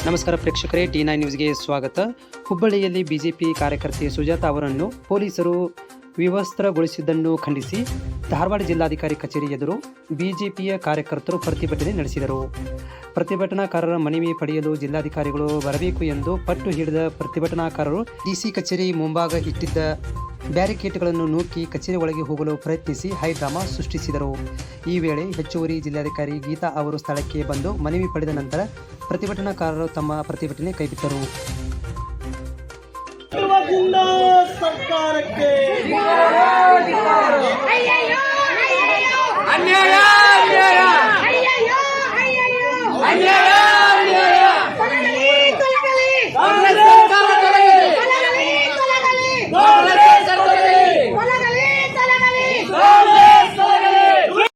ನಮಸ್ಕಾರ ಪ್ರೇಕ್ಷಕರೇ, ಟಿ9 ನ್ಯೂಸ್ಗೆ ಸ್ವಾಗತ. ಹುಬ್ಬಳ್ಳಿಯಲ್ಲಿ ಬಿಜೆಪಿ ಕಾರ್ಯಕರ್ತೆ ಸುಜಾತಾ ಅವರನ್ನು ಪೊಲೀಸರು ವಿವಸ್ತ್ರಗೊಳಿಸಿದ್ದನ್ನು ಖಂಡಿಸಿ ಧಾರವಾಡ ಜಿಲ್ಲಾಧಿಕಾರಿ ಕಚೇರಿ ಎದುರು ಬಿಜೆಪಿಯ ಕಾರ್ಯಕರ್ತರು ಪ್ರತಿಭಟನೆ ನಡೆಸಿದರು. ಪ್ರತಿಭಟನಾಕಾರರ ಮನವಿ ಪಡೆಯಲು ಜಿಲ್ಲಾಧಿಕಾರಿಗಳು ಬರಬೇಕು ಎಂದು ಪಟ್ಟು ಹಿಡಿದ ಪ್ರತಿಭಟನಾಕಾರರು ಡಿಸಿ ಕಚೇರಿ ಮುಂಭಾಗ ಇಟ್ಟಿದ್ದ ಬ್ಯಾರಿಕೇಡ್ಗಳನ್ನು ನೂಕಿ ಕಚೇರಿ ಒಳಗೆ ಹೋಗಲು ಪ್ರಯತ್ನಿಸಿ ಹೈಡ್ರಾಮಾ ಸೃಷ್ಟಿಸಿದರು. ಈ ವೇಳೆ ಹೆಚ್ಚುವರಿ ಜಿಲ್ಲಾಧಿಕಾರಿ ಗೀತಾ ಅವರು ಸ್ಥಳಕ್ಕೆ ಬಂದು ಮನವಿ ಪಡೆದ ನಂತರ ಪ್ರತಿಭಟನಾಕಾರರು ತಮ್ಮ ಪ್ರತಿಭಟನೆ ಕೈಬಿಟ್ಟರು. ಸರ್ಕಾರಕ್ಕೆ ಅನ್ಯಾಯ